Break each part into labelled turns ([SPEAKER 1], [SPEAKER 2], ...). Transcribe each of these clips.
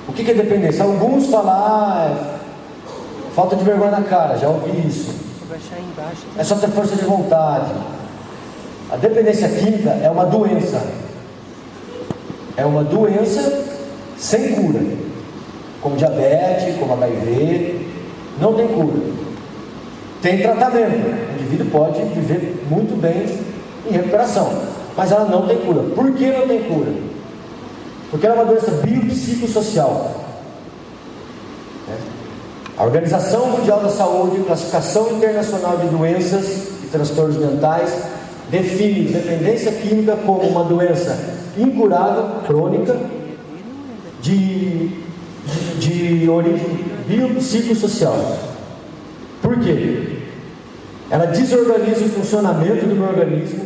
[SPEAKER 1] O que é dependência? Alguns falam, falta de vergonha na cara, já ouvi isso. É só ter força de vontade. A dependência química é uma doença. É uma doença sem cura. Como diabetes, como HIV, não tem cura. Tem tratamento. O indivíduo pode viver muito bem em recuperação, mas ela não tem cura. Por que não tem cura? Porque ela é uma doença biopsicossocial. A Organização Mundial da Saúde, Classificação Internacional de Doenças e Transtornos Mentais, define dependência química como uma doença incurável, crônica, de origem biopsicossocial. Por quê? Ela desorganiza o funcionamento do meu organismo.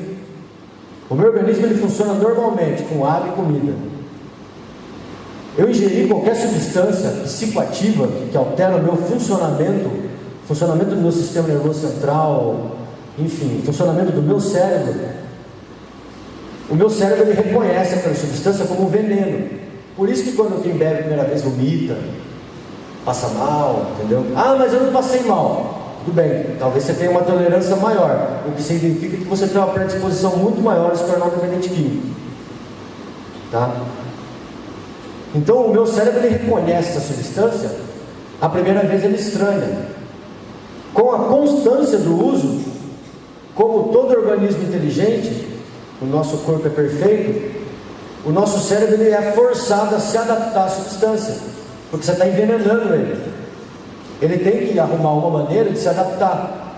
[SPEAKER 1] O meu organismo ele funciona normalmente com água e comida. Eu ingeri qualquer substância psicoativa que altera o meu funcionamento do meu sistema nervoso central, enfim, funcionamento do meu cérebro. O meu cérebro ele reconhece aquela substância como um veneno. Por isso que quando quem bebe a primeira vez vomita, passa mal, entendeu? Mas eu não passei mal. Tudo bem, talvez você tenha uma tolerância maior, o que significa que você tem uma predisposição muito maior a se tornar dependente químico. Tá? Então o meu cérebro ele reconhece essa substância, a primeira vez ele estranha. Com a constância do uso, como todo organismo inteligente, o nosso corpo é perfeito, o nosso cérebro ele é forçado a se adaptar à substância, porque você está envenenando ele. Ele tem que arrumar uma maneira de se adaptar.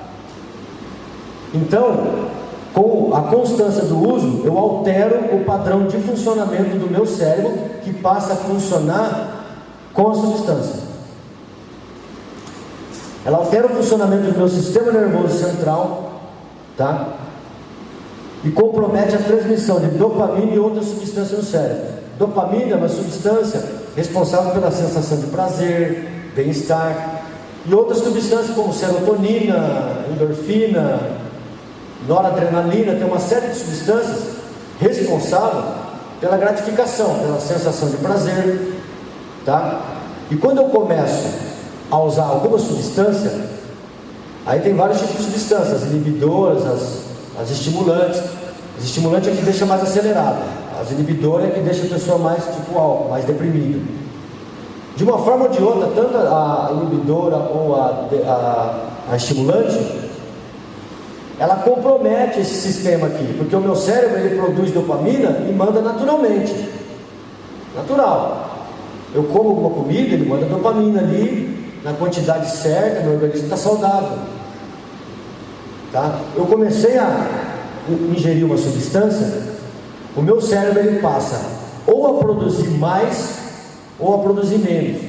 [SPEAKER 1] Então, com a constância do uso, eu altero o padrão de funcionamento do meu cérebro, que passa a funcionar com a substância. Ela altera o funcionamento do meu sistema nervoso central, tá? E compromete a transmissão de dopamina e outras substâncias no cérebro. Dopamina é uma substância responsável pela sensação de prazer, bem-estar, e outras substâncias como serotonina, endorfina, noradrenalina, tem uma série de substâncias responsáveis pela gratificação, pela sensação de prazer, tá? E quando eu começo a usar alguma substância, aí tem vários tipos de substâncias, as inibidoras, as estimulantes. As estimulantes é que deixa mais acelerado, as inibidoras é que deixa a pessoa mais tipo álcool, mais deprimida. De uma forma ou de outra, tanto a inibidora ou a estimulante, ela compromete esse sistema aqui, porque o meu cérebro ele produz dopamina e manda naturalmente, natural. Eu como alguma comida, ele manda dopamina ali na quantidade certa, meu organismo está saudável, tá? Eu comecei a ingerir uma substância, o meu cérebro ele passa ou a produzir mais ou a produzir menos.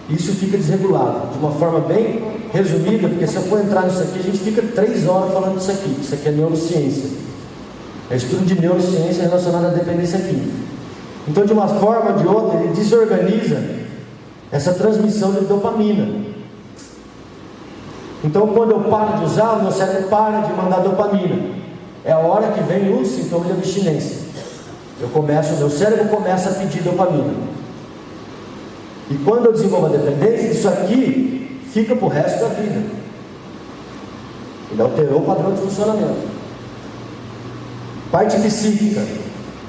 [SPEAKER 1] Isso fica desregulado, de uma forma bem resumida, porque se eu for entrar nisso aqui, a gente fica 3 horas falando disso aqui. Isso aqui é neurociência, é estudo de neurociência relacionado à dependência química. Então, de uma forma ou de outra, ele desorganiza essa transmissão de dopamina. Então, quando eu paro de usar, o meu cérebro para de mandar dopamina. É a hora que vem o sintoma de abstinência. O meu cérebro começa a pedir dopamina. E quando eu desenvolvo a dependência, isso aqui fica para o resto da vida. Ele alterou o padrão de funcionamento. Parte psíquica.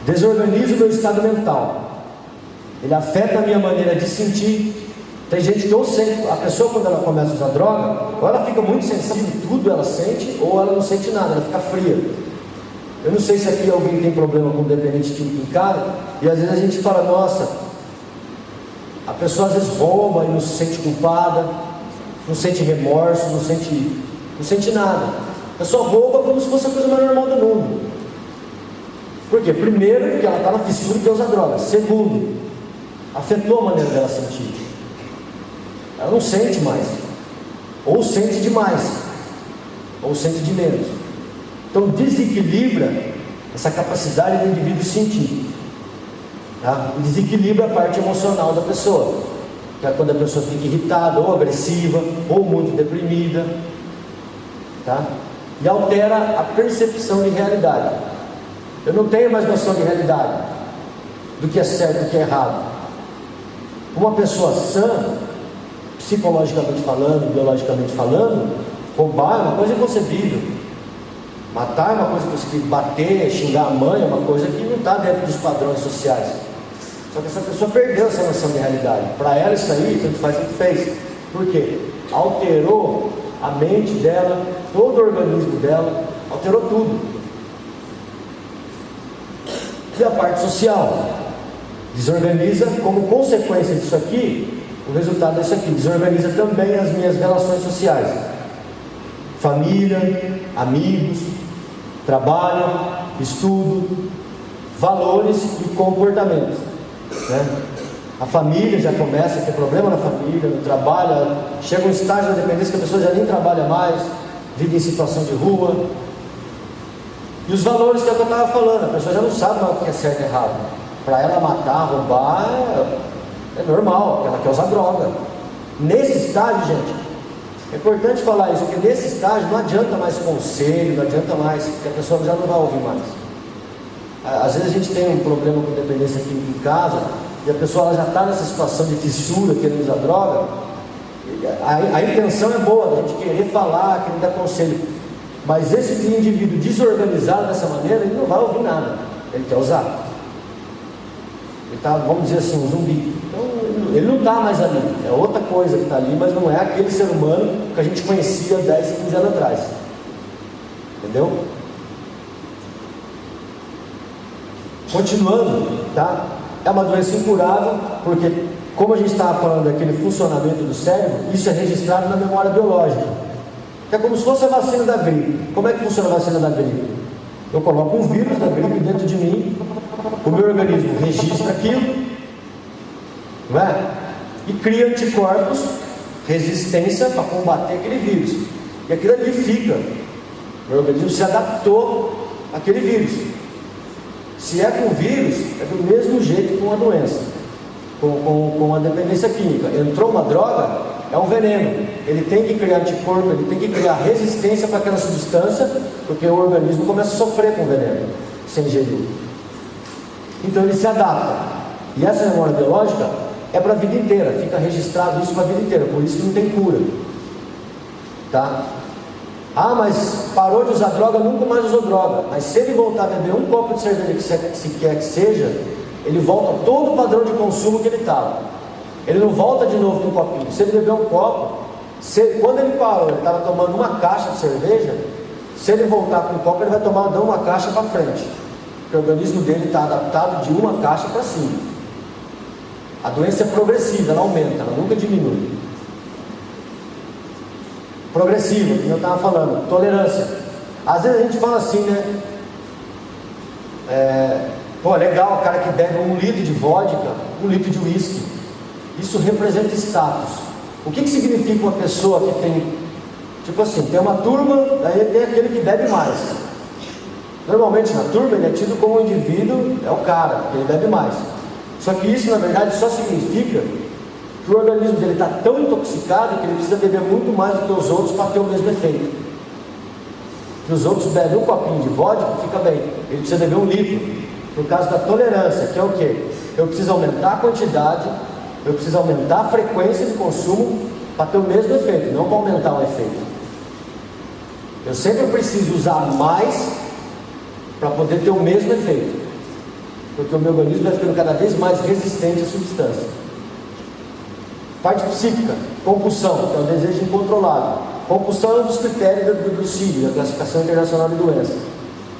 [SPEAKER 1] Desorganiza o meu estado mental. Ele afeta a minha maneira de sentir. Tem gente que ou sente, a pessoa quando ela começa a usar droga, ou ela fica muito sensível em tudo, ela sente, ou ela não sente nada, ela fica fria. Eu não sei se aqui alguém tem problema com dependente químico em casa, e às vezes a gente fala, nossa, a pessoa às vezes rouba e não se sente culpada, não sente remorso, não sente nada. A pessoa rouba como se fosse a coisa mais normal do mundo. Por quê? Primeiro, porque ela está na fissura que usa droga. Segundo, afetou a maneira dela sentir. Ela não sente mais, ou sente demais, ou sente de menos. Então desequilibra essa capacidade do indivíduo sentir, tá? Desequilibra a parte emocional da pessoa, que é quando a pessoa fica irritada, ou agressiva, ou muito deprimida, tá? E altera a percepção de realidade. Eu não tenho mais noção de realidade, do que é certo e do que é errado. Uma pessoa sã, psicologicamente falando, biologicamente falando, roubar é uma coisa inconcebível. Matar é uma coisa inconcebível. Bater, xingar a mãe é uma coisa que não está dentro dos padrões sociais. Só que essa pessoa perdeu essa noção de realidade. Para ela isso aí, tanto faz o que fez. Por quê? Alterou a mente dela, todo o organismo dela, alterou tudo. E a parte social? Desorganiza, como consequência disso aqui, o resultado disso aqui, desorganiza também as minhas relações sociais. Família, amigos, trabalho, estudo, valores e comportamentos, né? A família já começa a ter problema na família, no trabalho, chega um estágio da dependência que a pessoa já nem trabalha mais, vive em situação de rua. E os valores que é o que eu estava falando, a pessoa já não sabe mais o que é certo e errado. Para ela matar, roubar, é normal, porque ela quer usar droga. Nesse estágio, gente, é importante falar isso, porque nesse estágio não adianta mais conselho, não adianta mais, porque a pessoa já não vai ouvir mais. Às vezes a gente tem um problema com dependência química em casa, e a pessoa ela já está nessa situação de fissura, querendo usar droga. A intenção é boa, a gente querer falar, querer dar conselho, mas esse indivíduo desorganizado dessa maneira, ele não vai ouvir nada, ele quer usar. Ele está, vamos dizer assim, um zumbi. Então, ele não está mais ali, é outra coisa que está ali, mas não é aquele ser humano que a gente conhecia 10, 15 anos atrás. Entendeu? Continuando, tá? É uma doença incurável, porque, como a gente estava falando daquele funcionamento do cérebro, isso é registrado na memória biológica. É como se fosse a vacina da gripe. Como é que funciona a vacina da gripe? Eu coloco um vírus da gripe dentro de mim, o meu organismo registra aquilo, não é? E cria anticorpos, resistência para combater aquele vírus. E aquilo ali fica. O meu organismo se adaptou àquele vírus. Se é com vírus, é do mesmo jeito com a doença, com a dependência química. Entrou uma droga, é um veneno. Ele tem que criar anticorpo, ele tem que criar resistência para aquela substância, porque o organismo começa a sofrer com o veneno, sem ingerir. Então ele se adapta. E essa memória biológica é para a vida inteira, fica registrado isso para a vida inteira, por isso que não tem cura. Tá? Ah, mas parou de usar droga, nunca mais usou droga. Mas se ele voltar a beber um copo de cerveja, que se quer que seja, ele volta a todo o padrão de consumo que ele estava. Ele não volta de novo com um copinho. Se ele beber um copo, quando ele parou, ele estava tomando uma caixa de cerveja, se ele voltar com um copo, ele vai tomar uma caixa para frente. Porque o organismo dele está adaptado de uma caixa para cima. A doença é progressiva, ela aumenta, ela nunca diminui. Progressiva, como eu estava falando, tolerância. Às vezes a gente fala assim, né? Pô, legal o cara que bebe 1 litro de vodka, 1 litro de uísque. Isso representa status. O que significa uma pessoa que tem, tipo assim, tem uma turma, aí tem aquele que bebe mais. Normalmente na turma ele é tido como um indivíduo, é o cara, porque ele bebe mais. Só que isso na verdade só significa que o organismo dele está tão intoxicado que ele precisa beber muito mais do que os outros para ter o mesmo efeito. Que os outros bebem um copinho de vodka, fica bem. Ele precisa beber 1 litro, por causa da tolerância, que é o quê? Eu preciso aumentar a quantidade, eu preciso aumentar a frequência de consumo para ter o mesmo efeito, não para aumentar o efeito. Eu sempre preciso usar mais para poder ter o mesmo efeito, porque o meu organismo vai ficando cada vez mais resistente à substância. Parte psíquica, compulsão, que é o desejo incontrolável. Compulsão é um dos critérios do CID, da Classificação Internacional de Doenças,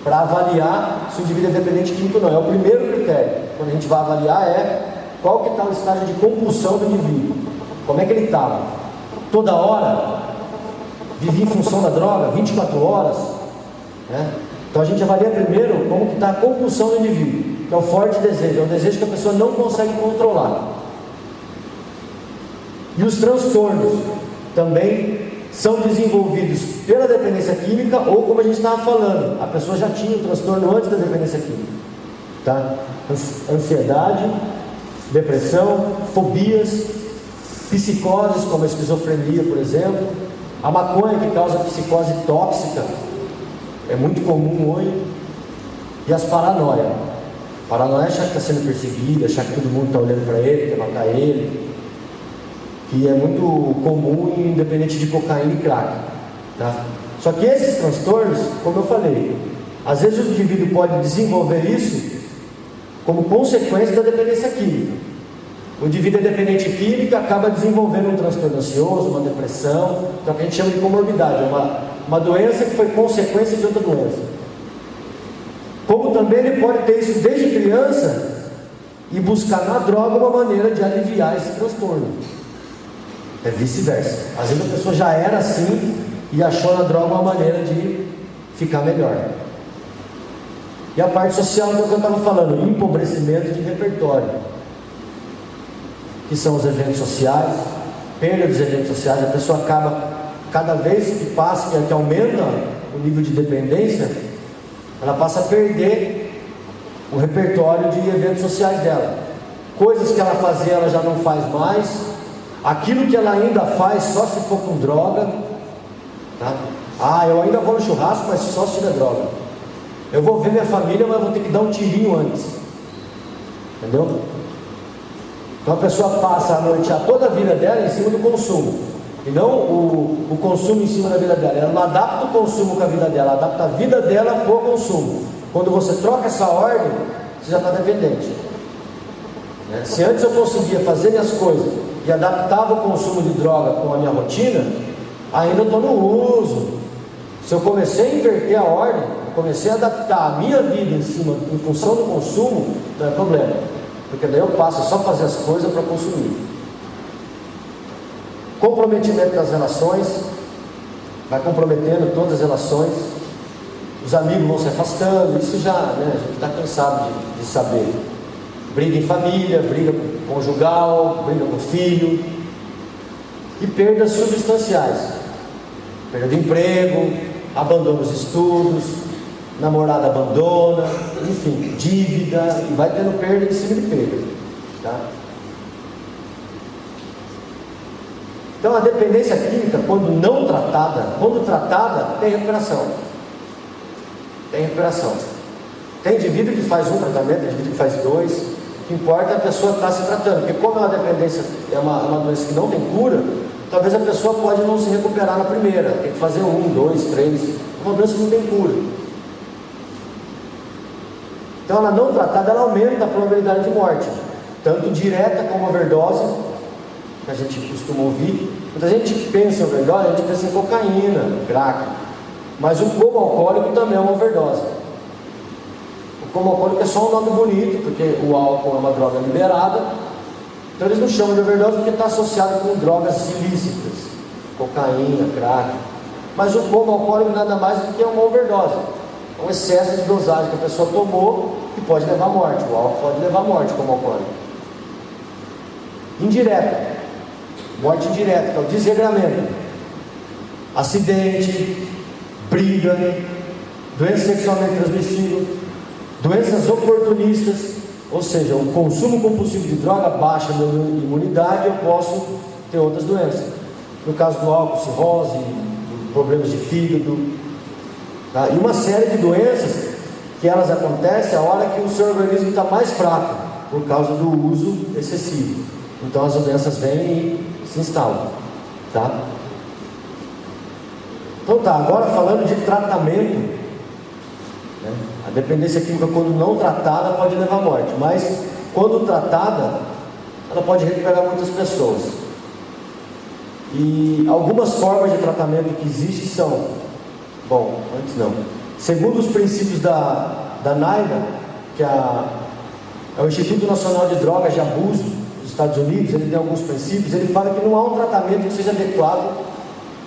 [SPEAKER 1] para avaliar se o indivíduo é dependente químico ou não. É o primeiro critério, quando a gente vai avaliar, qual que está o estágio de compulsão do indivíduo. Como é que ele estava? Toda hora? Vivia em função da droga? 24 horas? Né? Então a gente avalia primeiro como que está a compulsão do indivíduo, que é o forte desejo, é o desejo que a pessoa não consegue controlar. E os transtornos também são desenvolvidos pela dependência química, ou como a gente estava falando, a pessoa já tinha o transtorno antes da dependência química, tá? Ansiedade, depressão, fobias, psicoses como a esquizofrenia, por exemplo, a maconha, que causa psicose tóxica, é muito comum hoje, e as paranoias. Paranoia é achar que está sendo perseguido, achar que todo mundo está olhando para ele, quer matar ele, que é muito comum em dependente de cocaína e crack, tá? Só que esses transtornos, como eu falei, às vezes o indivíduo pode desenvolver isso como consequência da dependência química. O indivíduo é dependente química, acaba desenvolvendo um transtorno ansioso, uma depressão, então que a gente chama de comorbidade, uma doença que foi consequência de outra doença. Como também ele pode ter isso desde criança e buscar na droga uma maneira de aliviar esse transtorno. É vice-versa. Às vezes a pessoa já era assim e achou na droga uma maneira de ficar melhor. E a parte social que eu estava falando, empobrecimento de repertório, que são os eventos sociais, perda dos eventos sociais. A pessoa acaba, cada vez que passa, que aumenta o nível de dependência, ela passa a perder o repertório de eventos sociais dela. Coisas que ela fazia, ela já não faz mais. Aquilo que ela ainda faz, só se for com droga, tá? Eu ainda vou no churrasco, mas só se tiver droga. Eu vou ver minha família, mas vou ter que dar um tirinho antes. Entendeu? Então a pessoa passa a noite, toda a vida dela em cima do consumo. E não o consumo em cima da vida dela. Ela não adapta o consumo com a vida dela, ela adapta a vida dela para o consumo. Quando você troca essa ordem, você já está dependente. Se antes eu conseguia fazer minhas coisas e adaptava o consumo de droga com a minha rotina, ainda eu estou no uso. Se eu comecei a inverter a ordem, comecei a adaptar a minha vida em função do consumo, não é problema, porque daí eu passo só a fazer as coisas para consumir. Comprometimento das relações, vai comprometendo todas as relações, os amigos vão se afastando, isso já, a gente está cansado de saber. Briga em família, briga conjugal, briga com o filho, e perdas substanciais, perda de emprego, abandono dos estudos, namorada abandona, enfim, dívida, e vai tendo perda em cima de perda, tá? Então a dependência química, quando não tratada, quando tratada, tem recuperação. Tem recuperação. Tem indivíduo que faz um tratamento, tem indivíduo que faz dois. O que importa é a pessoa estar se tratando, porque como é uma dependência, é uma doença que não tem cura, talvez a pessoa pode não se recuperar na primeira, tem que fazer 1, 2, 3, é uma doença que não tem cura. Então ela não tratada, ela aumenta a probabilidade de morte, tanto direta como overdose, que a gente costuma ouvir. Quando a gente pensa em overdose, a gente pensa em cocaína, crack, mas o coma alcoólico também é uma overdose. O coma alcoólico é só um nome bonito, porque o álcool é uma droga liberada, então eles não chamam de overdose porque está associado com drogas ilícitas, cocaína, crack, mas o coma alcoólico nada mais do que uma overdose, é um excesso de dosagem que a pessoa tomou e pode levar à morte. O álcool pode levar à morte como alcoólico. Indireta, morte indireta, que é o desregramento, acidente, briga, doença sexualmente transmissível, doenças oportunistas, ou seja, o consumo compulsivo de droga baixa a minha imunidade, eu posso ter outras doenças. No caso do álcool, cirrose, problemas de fígado, tá? E uma série de doenças que elas acontecem a hora que o seu organismo está mais fraco, por causa do uso excessivo. Então as doenças vêm e se instalam, tá? Então tá, agora falando de tratamento, né? A dependência química, quando não tratada, pode levar à morte, mas quando tratada, ela pode recuperar muitas pessoas. E algumas formas de tratamento que existem são, antes não, segundo os princípios da NIDA, que é o Instituto Nacional de Drogas de Abuso dos Estados Unidos, ele tem alguns princípios, ele fala que não há um tratamento que seja adequado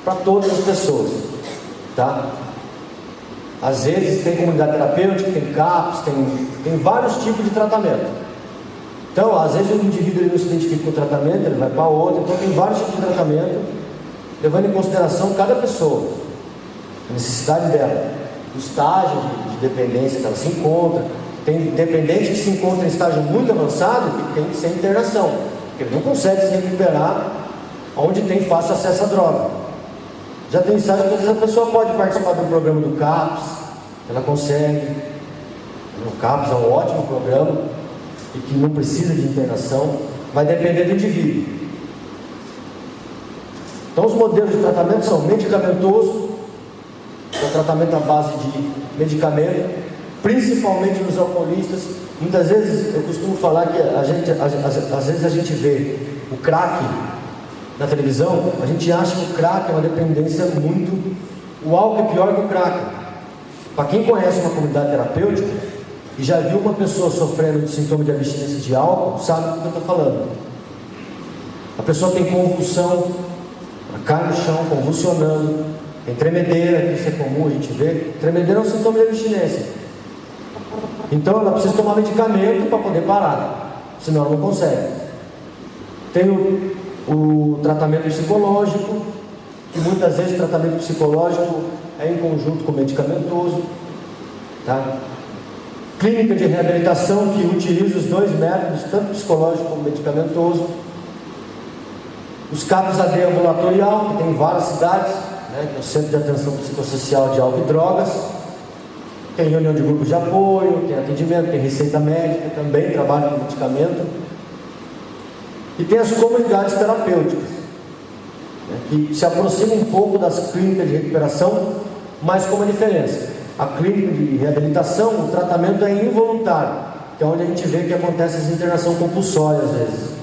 [SPEAKER 1] para todas as pessoas, tá? Às vezes tem comunidade terapêutica, tem CAPS, tem vários tipos de tratamento. Então, às vezes o indivíduo ele não se identifica com o tratamento, ele vai para outro, então tem vários tipos de tratamento, levando em consideração cada pessoa, a necessidade dela, o estágio de dependência que ela se encontra. Tem dependente que se encontra em estágio muito avançado que tem que ser internação, porque ele não consegue se recuperar onde tem fácil acesso à droga. Já tem estágio que às vezes a pessoa pode participar do programa do CAPS, ela consegue, O CAPS é um ótimo programa e que não precisa de internação, vai depender do indivíduo. Então, os modelos de tratamento são medicamentoso, que é o tratamento à base de medicamento, principalmente nos alcoolistas. Muitas vezes eu costumo falar que às vezes a gente vê o crack na televisão, a gente acha que o crack é uma dependência muito... O álcool é pior que o crack. Para quem conhece uma comunidade terapêutica e já viu uma pessoa sofrendo de sintoma de abstinência de álcool, sabe do que eu estou falando. A pessoa tem convulsão, cai no chão convulsionando, tem tremedeira, isso é comum a gente ver. Tremedeira é um sintoma de abstinência. Então ela precisa tomar medicamento para poder parar, senão ela não consegue. Tem o tratamento psicológico, que muitas vezes o tratamento psicológico é em conjunto com o medicamentoso, tá? Clínica de reabilitação, que utiliza os dois métodos, tanto psicológico como medicamentoso. Os CAPS AD ambulatorial, que tem em várias cidades, né, que é o Centro de Atenção Psicossocial de Álcool e Drogas. Tem reunião de grupos de apoio, tem atendimento, tem receita médica, também trabalha com medicamento. E tem as comunidades terapêuticas, né, que se aproximam um pouco das clínicas de recuperação, mas com uma diferença. A clínica de reabilitação, o tratamento é involuntário, que é onde a gente vê que acontece essa internação compulsória às vezes.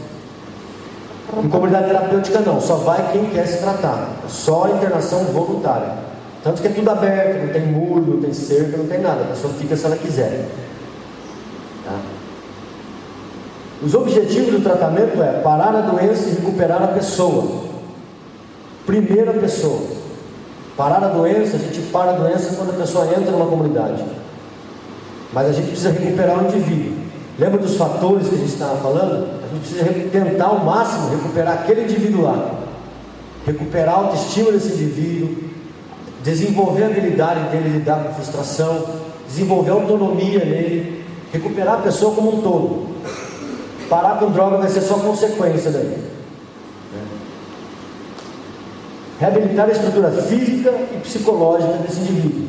[SPEAKER 1] Em comunidade terapêutica não, só vai quem quer se tratar, só internação voluntária. Tanto que é tudo aberto, não tem muro, não tem cerca, não tem nada, a pessoa fica se ela quiser. Tá? Os objetivos do tratamento é parar a doença e recuperar a pessoa. Primeira pessoa. Parar a doença, a gente para a doença quando a pessoa entra numa comunidade. Mas a gente precisa recuperar o indivíduo. Lembra dos fatores que a gente estava falando? A gente precisa tentar ao máximo recuperar aquele indivíduo lá. Recuperar a autoestima desse indivíduo, desenvolver a habilidade dele lidar com frustração, desenvolver autonomia nele, recuperar a pessoa como um todo. Parar com droga vai ser só consequência daí. Reabilitar a estrutura física e psicológica desse indivíduo.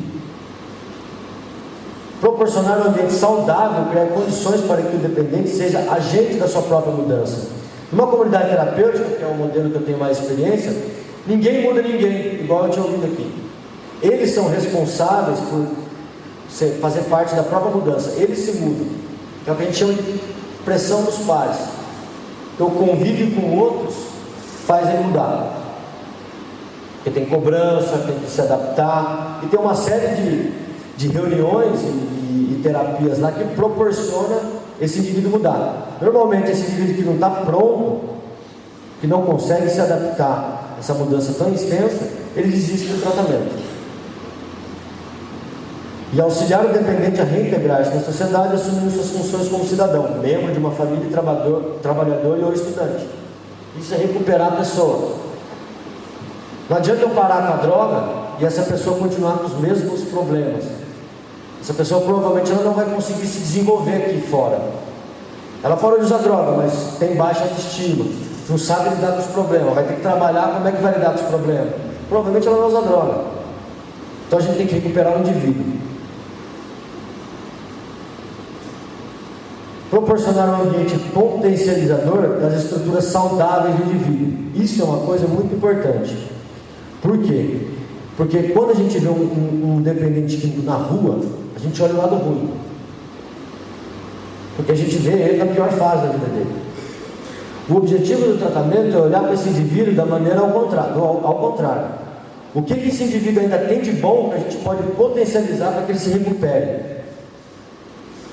[SPEAKER 1] Proporcionar um ambiente saudável, criar condições para que o dependente seja agente da sua própria mudança. Numa comunidade terapêutica, que é o modelo que eu tenho mais experiência, ninguém muda ninguém, igual eu tinha ouvido aqui. Eles são responsáveis por fazer parte da própria mudança, eles se mudam. É o que a gente chama de pressão dos pares. Então, o convívio com outros faz ele mudar. Porque tem cobrança, tem que se adaptar, e tem uma série de reuniões e terapias lá que proporciona esse indivíduo mudar. Normalmente esse indivíduo que não está pronto, que não consegue se adaptar a essa mudança tão extensa, ele desiste do tratamento. E auxiliar o dependente a reintegrar-se na sociedade, assumindo suas funções como cidadão, membro de uma família, trabalhador e ou estudante. Isso é recuperar a pessoa. Não adianta eu parar com a droga e essa pessoa continuar com os mesmos problemas. Essa pessoa provavelmente ela não vai conseguir se desenvolver aqui fora. Ela parou de usar droga, mas tem baixa autoestima, não sabe lidar com os problemas, vai ter que trabalhar, como é que vai lidar com os problemas? Provavelmente ela não usa droga. Então a gente tem que recuperar o indivíduo. Proporcionar um ambiente potencializador das estruturas saudáveis do indivíduo. Isso é uma coisa muito importante. Por quê? Porque quando a gente vê um dependente químico na rua, a gente olha o lado ruim. Porque a gente vê ele na pior fase da vida dele. O objetivo do tratamento é olhar para esse indivíduo da maneira ao contrário. O que esse indivíduo ainda tem de bom que a gente pode potencializar para que ele se recupere?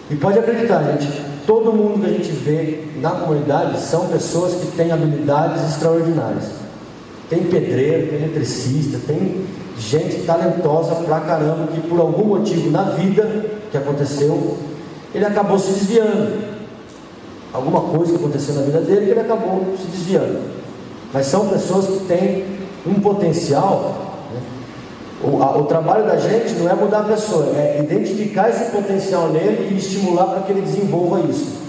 [SPEAKER 1] E pode acreditar, gente, todo mundo que a gente vê na comunidade são pessoas que têm habilidades extraordinárias. Tem pedreiro, tem eletricista, tem gente talentosa pra caramba que por algum motivo na vida que aconteceu, ele acabou se desviando. Alguma coisa que aconteceu na vida dele que ele acabou se desviando. Mas são pessoas que têm um potencial, né? O trabalho da gente não é mudar a pessoa, é identificar esse potencial nele e estimular para que ele desenvolva isso.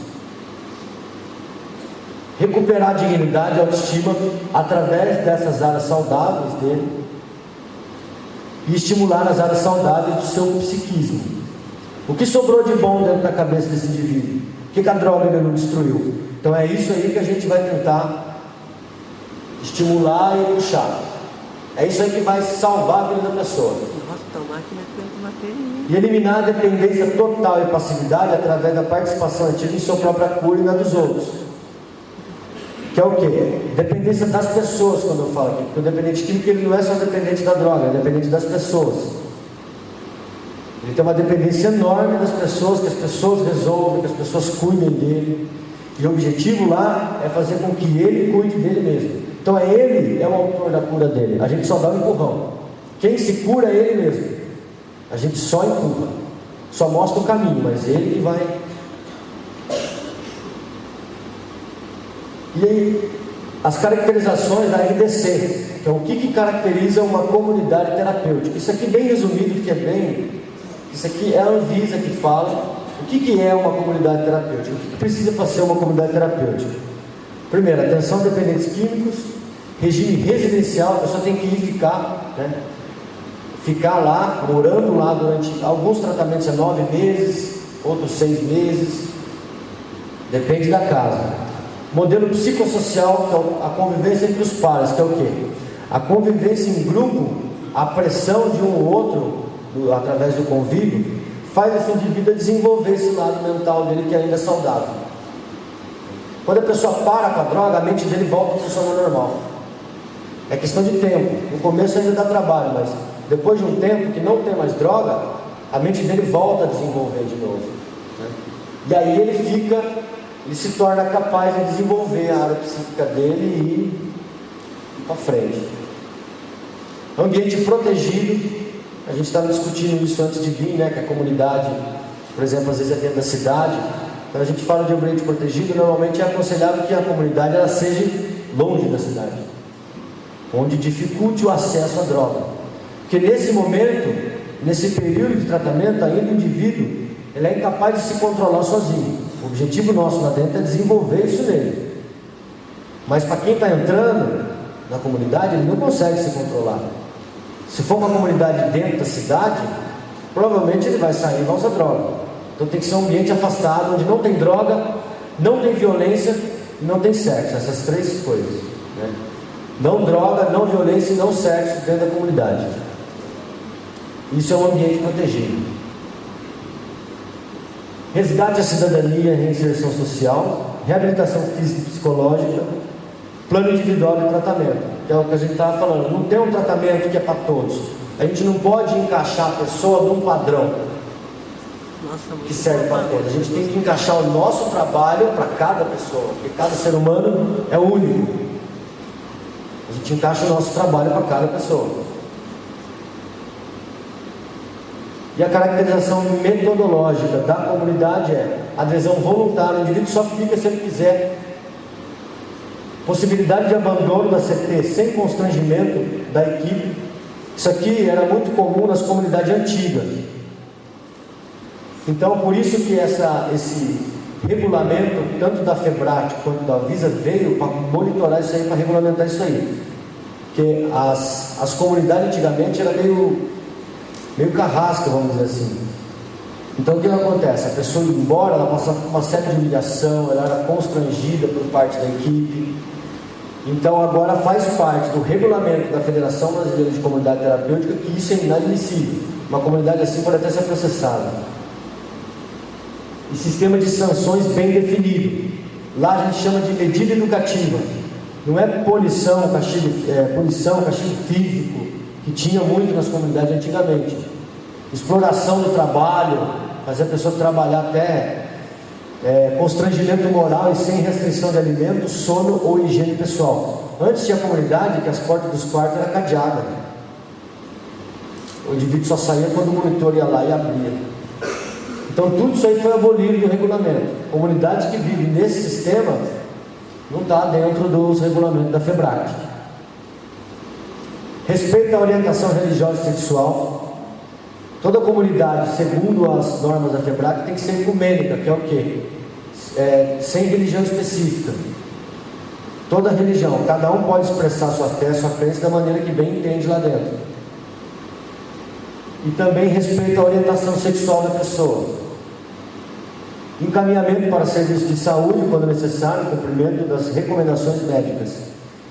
[SPEAKER 1] Recuperar a dignidade e a autoestima através dessas áreas saudáveis dele e estimular as áreas saudáveis do seu psiquismo. O que sobrou de bom dentro da cabeça desse indivíduo? O que a droga ele não destruiu? Então é isso aí que a gente vai tentar estimular e puxar. É isso aí que vai salvar a vida da pessoa. E eliminar a dependência total e passividade através da participação ativa em sua própria cura e na dos outros. Que é o quê? Dependência das pessoas, quando eu falo aqui. Porque o dependente químico ele não é só dependente da droga, é dependente das pessoas. Ele tem uma dependência enorme das pessoas, que as pessoas resolvem, que as pessoas cuidem dele. E o objetivo lá é fazer com que ele cuide dele mesmo. Então ele é o autor da cura dele. A gente só dá um empurrão. Quem se cura é ele mesmo. A gente só empurra, só mostra o caminho, mas ele que vai. E aí, as caracterizações da RDC, que é o que caracteriza uma comunidade terapêutica. Isso aqui bem resumido, porque isso aqui é a Anvisa que fala o que é uma comunidade terapêutica, o que precisa para ser uma comunidade terapêutica. Primeiro, atenção a dependentes químicos, regime residencial, a pessoa tem que ir ficar, né? Ficar lá, morando lá durante alguns tratamentos 9 meses, outros 6 meses, depende da casa. Modelo psicossocial, que é a convivência entre os pares, que é o quê? A convivência em grupo, a pressão de um ou outro, através do convívio, faz esse indivíduo desenvolver esse lado mental dele que ainda é saudável. Quando a pessoa para com a droga, a mente dele volta a funcionar normal. É questão de tempo. No começo ainda dá trabalho, mas depois de um tempo que não tem mais droga, a mente dele volta a desenvolver de novo, né? E aí ele se torna capaz de desenvolver a área psíquica dele e ir para frente. Ambiente protegido, a gente estava discutindo isso antes de vir, né? Que a comunidade, por exemplo, às vezes é dentro da cidade. Quando a gente fala de ambiente protegido, normalmente é aconselhável que a comunidade ela seja longe da cidade, onde dificulte o acesso à droga. Porque nesse momento, nesse período de tratamento, ainda o indivíduo ele é incapaz de se controlar sozinho. O objetivo nosso lá dentro é desenvolver isso nele. Mas para quem está entrando na comunidade, ele não consegue se controlar. Se for uma comunidade dentro da cidade, provavelmente ele vai sair e vai usar droga. Então tem que ser um ambiente afastado, onde não tem droga, não tem violência e não tem sexo. Essas 3 coisas, né? Não droga, não violência e não sexo dentro da comunidade. Isso é um ambiente protegido. Resgate à cidadania, reinserção social, reabilitação física e psicológica, plano individual de tratamento, que é o que a gente estava falando. Não tem um tratamento que é para todos. A gente não pode encaixar a pessoa num padrão que serve para todos. A gente tem que encaixar o nosso trabalho para cada pessoa, porque cada ser humano é único. A gente encaixa o nosso trabalho para cada pessoa. E a caracterização metodológica da comunidade é adesão voluntária. O indivíduo só fica se ele quiser. Possibilidade de abandono da CT sem constrangimento da equipe. Isso aqui era muito comum nas comunidades antigas. Então, por isso que esse regulamento, tanto da FEBRAT quanto da Anvisa, veio para monitorar isso aí, para regulamentar isso aí. Porque as comunidades antigamente eram meio carrasca, vamos dizer assim. Então o que acontece? A pessoa indo embora, ela passava por uma série de humilhação, ela era constrangida por parte da equipe. Então agora faz parte do regulamento da Federação Brasileira de Comunidade Terapêutica que isso é inadmissível. Uma comunidade assim pode até ser processada. E sistema de sanções bem definido. Lá a gente chama de medida educativa. Não é punição, castigo físico, que tinha muito nas comunidades antigamente. Exploração do trabalho, fazer a pessoa trabalhar até constrangimento moral e sem restrição de alimento, sono ou higiene pessoal. Antes tinha comunidade que as portas dos quartos eram cadeadas. O indivíduo só saía quando o monitor ia lá e abria. Então tudo isso aí foi abolido do regulamento. Comunidade que vive nesse sistema não está dentro dos regulamentos da FEBRAT. Respeito à orientação religiosa e sexual. Toda comunidade, segundo as normas da FEBRAT, tem que ser ecumênica, que é o quê? Sem religião específica. Toda religião, cada um pode expressar sua fé, sua crença da maneira que bem entende lá dentro. e também respeito à orientação sexual da pessoa. Encaminhamento para serviços de saúde, quando necessário, cumprimento das recomendações médicas.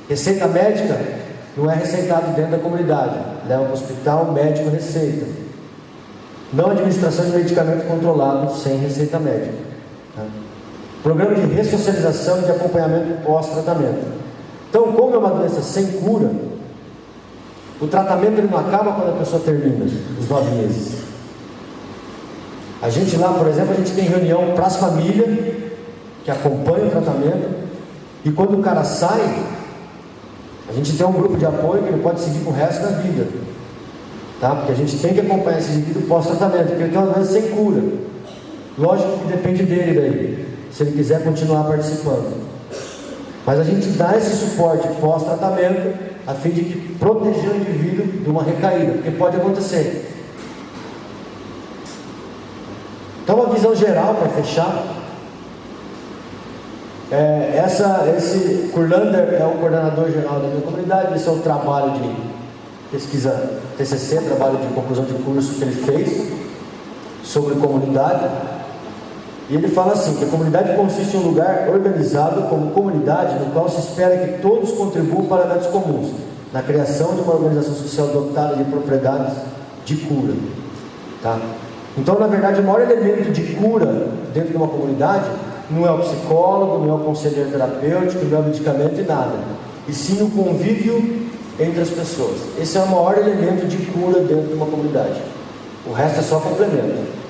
[SPEAKER 1] Receita médica não é receitado dentro da comunidade, leva para o hospital, médico receita. Não administração de medicamento controlado sem receita médica. Tá? Programa de ressocialização e de acompanhamento pós-tratamento. Então, como é uma doença sem cura, o tratamento ele não acaba quando a pessoa termina os 9 meses. A gente lá, por exemplo, a gente tem reunião para as famílias que acompanham o tratamento, e quando o cara sai, a gente tem um grupo de apoio que ele pode seguir pro resto da vida, tá? Porque a gente tem que acompanhar esse indivíduo pós-tratamento, porque ele tem uma doença sem cura. Lógico que depende dele daí, se ele quiser continuar participando. Mas a gente dá esse suporte pós-tratamento a fim de proteger o indivíduo de uma recaída, porque pode acontecer. Então, uma visão geral para fechar. Esse Kurlander é o coordenador geral da minha comunidade. Esse é o trabalho de pesquisa TCC, trabalho de conclusão de curso que ele fez sobre comunidade. E ele fala assim, que a comunidade consiste em um lugar organizado como comunidade, no qual se espera que todos contribuam para eventos comuns, na criação de uma organização social dotada de propriedades de cura. Tá? Então, na verdade, o maior elemento de cura dentro de uma comunidade não é o psicólogo, não é o conselheiro terapêutico, não é o medicamento e nada, e sim o convívio entre as pessoas. Esse é o maior elemento de cura dentro de uma comunidade. O resto é só complemento.